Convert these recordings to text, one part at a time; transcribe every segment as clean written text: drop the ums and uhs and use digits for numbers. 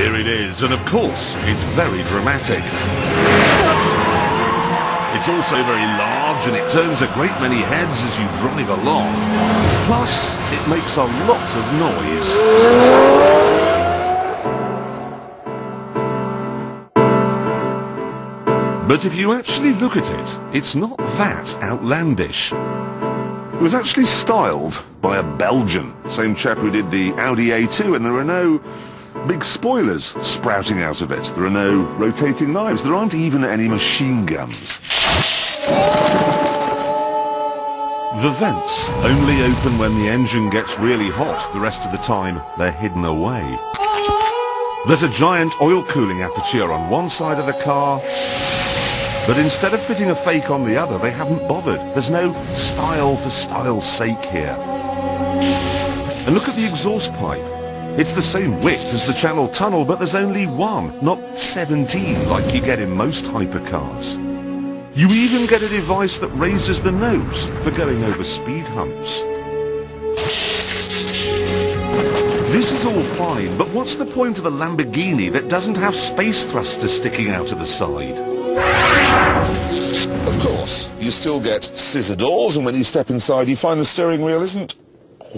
Here it is, and of course, it's very dramatic. It's also very large, and it turns a great many heads as you drive along. Plus, it makes a lot of noise. But if you actually look at it, it's not that outlandish. It was actually styled by a Belgian, same chap who did the Audi A2, and there are no big spoilers sprouting out of it. There are no rotating knives. There aren't even any machine guns. The vents only open when the engine gets really hot. The rest of the time, they're hidden away. There's a giant oil cooling aperture on one side of the car, but instead of fitting a fake on the other, they haven't bothered. There's no style for style's sake here. And look at the exhaust pipe. It's the same width as the Channel Tunnel, but there's only one, not 17 like you get in most hypercars. You even get a device that raises the nose for going over speed humps. This is all fine, but what's the point of a Lamborghini that doesn't have space thrusters sticking out of the side? Of course, you still get scissor doors, and when you step inside you find the steering wheel isn't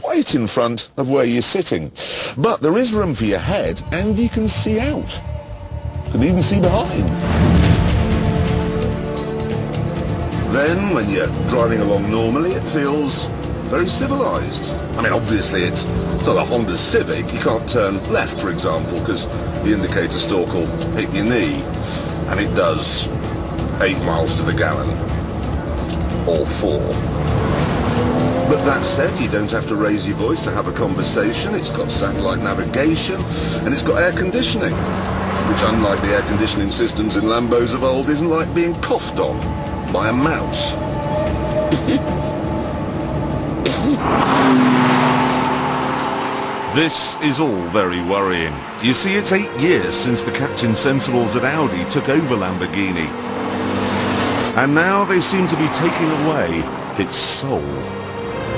quite in front of where you're sitting. But there is room for your head, and you can see out. You can even see behind. Then, when you're driving along normally, it feels very civilized. I mean, obviously it's not a Honda Civic. You can't turn left, for example, because the indicator stalk will hit your knee. And it does 8 miles to the gallon. Or 4. But that said, you don't have to raise your voice to have a conversation. It's got satellite navigation, and it's got air conditioning, which, unlike the air conditioning systems in Lambos of old, isn't like being coughed on by a mouse. This is all very worrying. You see, it's 8 years since the Captain Sensibles at Audi took over Lamborghini. And now they seem to be taking away its soul.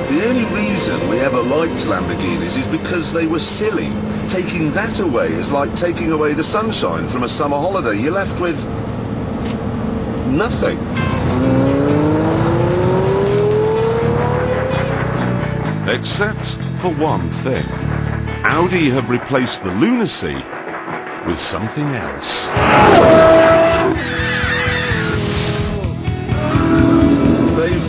The only reason we ever liked Lamborghinis is because they were silly. Taking that away is like taking away the sunshine from a summer holiday. You're left with nothing. Except for one thing. Audi have replaced the lunacy with something else. They've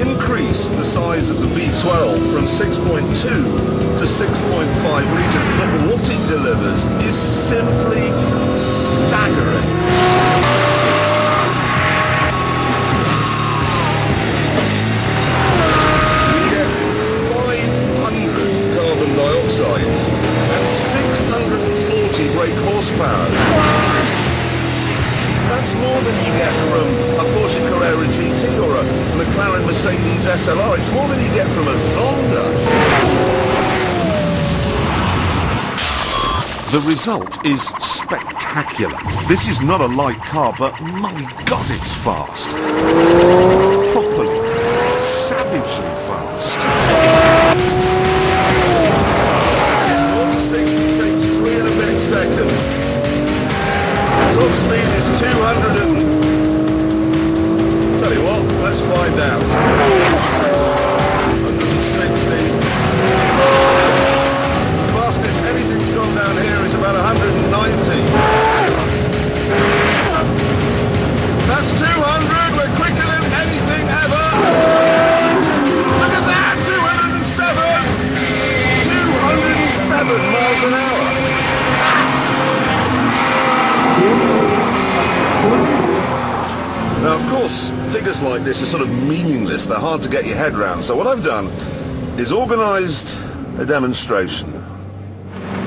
increased the size of the V12 from 6.2 to 6.5 litres, but what it delivers is simply staggering. Dioxides and 640 brake horsepower. That's more than you get from a Porsche Carrera GT or a McLaren Mercedes SLR. It's more than you get from a Zonda. The result is spectacular. This is not a light car, but my God, it's fast. Properly, savagely fast. 60 takes 3 and a bit seconds. The top speed is 200 and... Tell you what, let's find out. 160. Fastest anything's gone down here is about 190. That's 200, we're quicker than anything ever. Look at that, 207. 207 miles an hour. Now, of course, figures like this are sort of meaningless. They're hard to get your head round. So what I've done is organised a demonstration.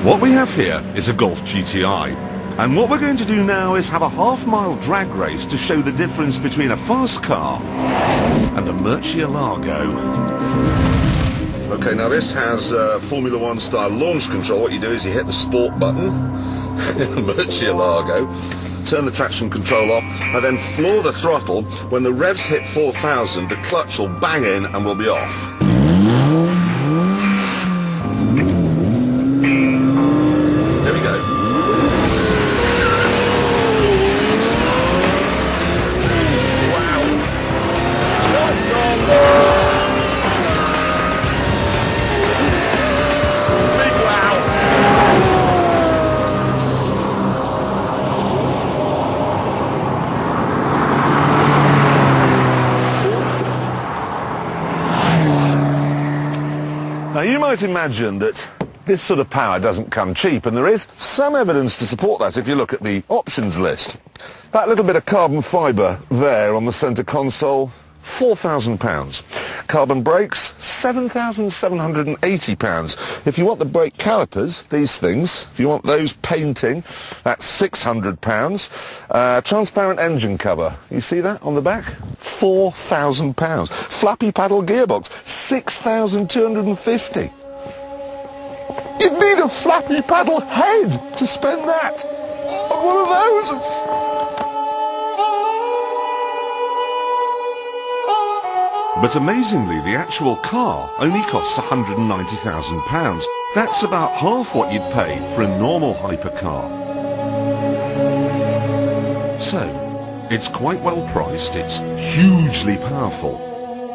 What we have here is a Golf GTI. And what we're going to do now is have a half-mile drag race to show the difference between a fast car and a Murcielago. Okay, now this has Formula One style launch control. What you do is you hit the sport button, Murcielago, turn the traction control off, and then floor the throttle. When the revs hit 4,000, the clutch will bang in and we'll be off. There we go. Now you might imagine that this sort of power doesn't come cheap, and there is some evidence to support that if you look at the options list. That little bit of carbon fibre there on the centre console, £4,000. Carbon brakes, £7,780. If you want the brake calipers, these things, if you want those painting, that's £600. Transparent engine cover, you see that on the back? £4,000. Flappy paddle gearbox, £6,250. You'd need a flappy paddle head to spend that on one of those. But amazingly, the actual car only costs £190,000. That's about half what you'd pay for a normal hypercar. So, it's quite well priced, it's hugely powerful,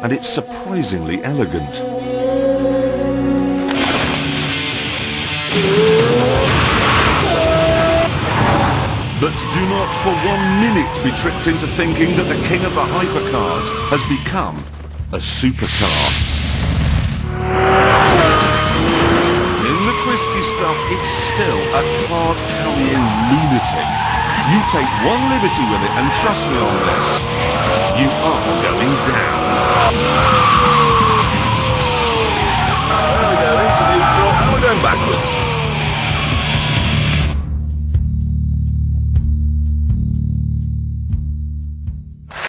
and it's surprisingly elegant. But do not for 1 minute be tricked into thinking that the king of the hypercars has become a supercar. In the twisty stuff, it's still a card-carrying lunatic. You take one liberty with it, and trust me on this, you are going down.